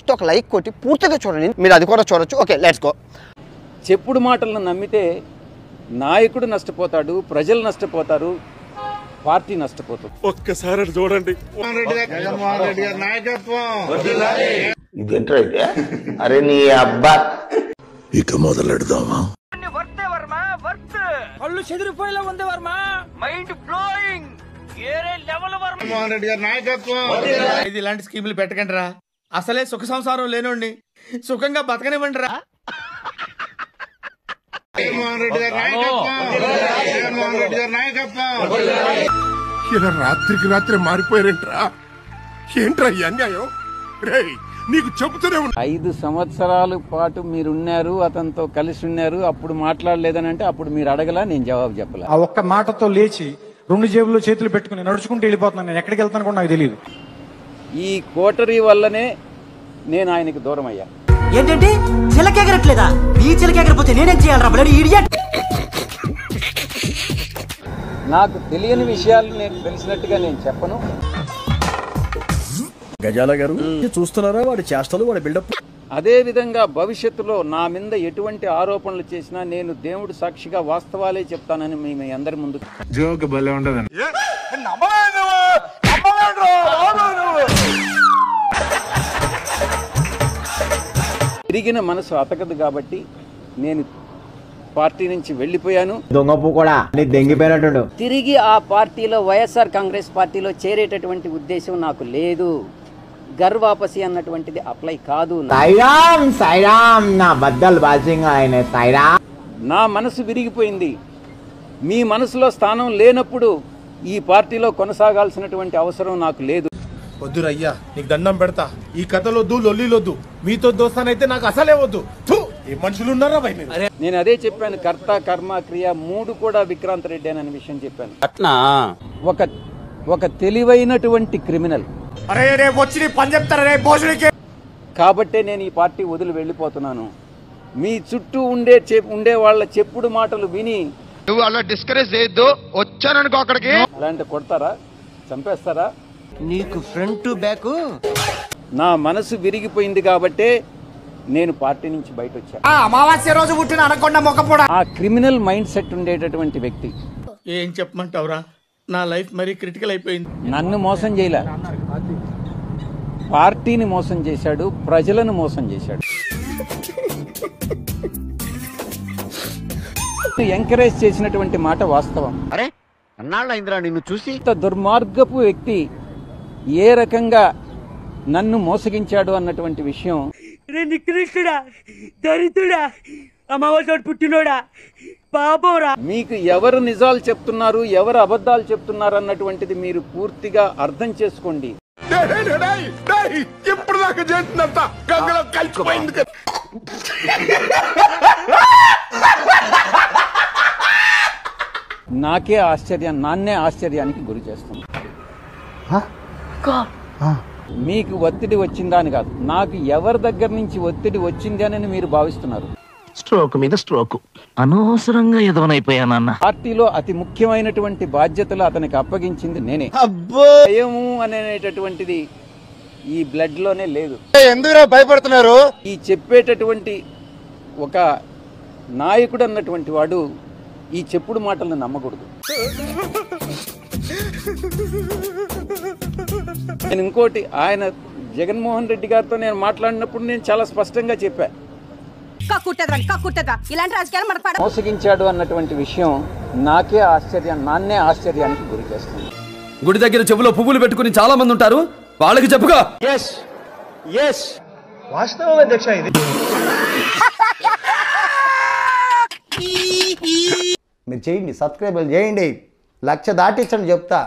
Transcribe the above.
Just ఒక like కొట్టి పూర్తిగా చూడండి, మీరు అది కూడా చూడొచ్చు. Okay, let's go. చెప్పుడు మాటలను నమ్మితే నాయకుడు నష్టపోతాడు, ప్రజలు నష్టపోతారు, పార్టీ నష్టపోతుంది. ఒక్కసారి చూడండి. ఇదేంట్రా అయితే? అరే నీ అబ్బా, ఇక మొదలెడదామా? కళ్ళు చెదిరిపోయేలా ఉంది వర్మ, మైండ్ బ్లోయింగ్, ఏరే లెవెల్ వర్మ. జగన్మోహన్ రెడ్డి గారి నాయకత్వం. ఇది ఇలాంటి స్కీములు పెట్టకండి రా, అసలే సుఖ సంసారం లేనోండి సుఖంగా బతకనివ్వండి రా. జగన్మోహన్ రెడ్డి గారి నాయకత్వం, జగన్మోహన్ రెడ్డి గారి నాయకత్వం. ఇలా రాత్రికి రాత్రి మారిపోయారంట్రా. ఏంట్రా ఈ అన్యాయం? రేయ్, నీకు చెబుతూనే ఉన్నా. 5 సంవత్సరాల పాటు మీరున్నారు, అతనితో కలిసి ఉన్నారు, అప్పుడు మాట్లాడలేదని అంటే అప్పుడు మీరు అడగలా, నేను జవాబు చెప్పలా. ఆ ఒక్క మాటతో లేచి 2 జేబుల్లో చేతులు పెట్టుకుని నడుచుకుంటూ వెళ్ళిపోతున్నాను. నేను ఎక్కడికి వెళ్తాను కూడా నాకు తెలియదు. ఈ కోటరీ వల్లనే నేను ఆయనకి దూరం అయ్యా. ఏంటంటే చిలకెగరట్లేదా? నీ చిలకెగరపోతే నేనేం చేయాలరా బ్లడీ ఇడియట్? నాకు తెలియని విషయాలు నేను తెలిసినట్టుగా నేను చెప్పను. గజాల గారు చూస్తున్నారా వాడి చేష్టలు, వాడి బిల్డప్. అదే విధంగా భవిష్యత్తులో నా మీద ఎటువంటి ఆరోపణలు చేసినా నేను దేవుడు సాక్షిగా వాస్తవాలే చెప్తానని మీ అందరి ముందు. జోక్ భలే ఉండదండి. తిరిగిన మనసు అతకదు కాబట్టి నేను పార్టీ నుంచి వెళ్ళిపోయాను. దొంగపు కూడా దెంగిపోయినట్టు. తిరిగి ఆ పార్టీలో వైఎస్ఆర్ కాంగ్రెస్ పార్టీలో చేరేటటువంటి ఉద్దేశం నాకు లేదు. గర్వాపసి అన్నటువంటిది అప్లై కాదు. సాయిరామ్ సాయిరామ్, నా బద్దలు బాసింగ్ ఆయన సాయిరామ్. నా మనసు విరిగిపోయింది. మీ మనసులో స్థానం లేనప్పుడు ఈ పార్టీలో కొనసాగాల్సినటువంటి అవసరం నాకు లేదు. వద్దురయ్యా, నీకు దండం పెడతా. ఈ కథలొద్దు, లొల్లిలొద్దు. మీతో దోస్తానైతే నాకు అసలే వద్దు. ఏ మనుషులు ఉన్నారా భయ? నేను అదే చెప్పాను, కర్త కర్మ క్రియ 3 కూడా విక్రాంత్ రెడ్డి అనే విషయం చెప్పాను. అట్నా ఒక తెలివైనటువంటి క్రిమినల్. అరే రేపు వచ్చి నీ పని చెప్తారా రే భోజనకే. కాబట్టే నేను ఈ పార్టీ వదిలి వెళ్ళిపోతున్నాను. మీ చుట్టూ ఉండే వాళ్ళ చెప్పుడు మాటలు విని నువ్వు అలా డిస్కరేజ్ చేయొద్దు. వచ్చాననుకో అక్కడికి. అలాంటి కొడతారా, చంపేస్తారా? నీకు ఫ్రంట్ బ్యాక్. నా మనసు విరిగిపోయింది కాబట్టే నేను పార్టీ నుంచి బయట వచ్చాను. అమావాస్య రోజు పుట్టిన అనకొండ మొక్కపోడా. ఆ క్రిమినల్ మైండ్ సెట్ ఉండేటటువంటి వ్యక్తి. ఏం చెప్పమంటావురా, నా లైఫ్ మరీ క్రిటికల్ అయిపోయింది. నన్ను మోసం చేయలే, పార్టీని మోసం చేశాడు, ప్రజలను మోసం చేశాడు. ఎంకరేజ్ చేసినటువంటి మాట వాస్తవం. అరే అన్నాళ్ళ ఇంద్రా నిన్ను చూసి. ఇంత దుర్మార్గపు వ్యక్తి ఏ రకంగా నన్ను మోసగించాడు అన్నటువంటి విషయం. నికృష్టుడా, దరిద్రుడా, అమావాస్య పుట్టినోడా, పాపోరా. మీకు ఎవరు నిజాలు చెప్తున్నారు, ఎవరు అబద్ధాలు చెప్తున్నారు అన్నటువంటిది మీరు పూర్తిగా అర్థం చేసుకోండి. ఇప్పుడు దాకా చేసినంత గంగలో కలిసిపోయింది కదా. నాన్నే ఆశ్చర్యానికి గురి చేస్తుంది. మీకు ఒత్తిడి వచ్చిందా అని కాదు, నాకు ఎవరి దగ్గర నుంచి ఒత్తిడి వచ్చింది అని మీరు భావిస్తున్నారు. స్ట్రోక్ మీద స్ట్రోక్, అనవసరంగా ఎదవనైపోయానన్న. పార్టీలో అతి ముఖ్యమైనటువంటి బాధ్యతలు అతనికి అప్పగించింది నేనే. భయము అనేటటువంటిది ఈ బ్లడ్ లోనే లేదు. ఎందుకు భయపడుతున్నారు? ఈ చెప్పేటటువంటి ఒక నాయకుడు అన్నటువంటి వాడు ఈ చెప్పుడు మాటలను నమ్మకూడదు. నేను ఇంకోటి, ఆయన జగన్మోహన్ రెడ్డి గారితో నేను మాట్లాడినప్పుడు నేను చాలా స్పష్టంగా చెప్పా, మోసగించాడు అన్నటువంటి విషయం నాన్నే ఆశ్చర్యానికి గురి చేస్తుంది. గుడి దగ్గర చెవులో పువ్వులు పెట్టుకుని చాలా మంది ఉంటారు, వాళ్ళకి చెప్పుగా. వాస్తవం అధ్యక్ష ఇది. మీరు చేయండి, సబ్స్క్రైబ్ చేయండి, 1,00,000 దాటించండి చెప్తా.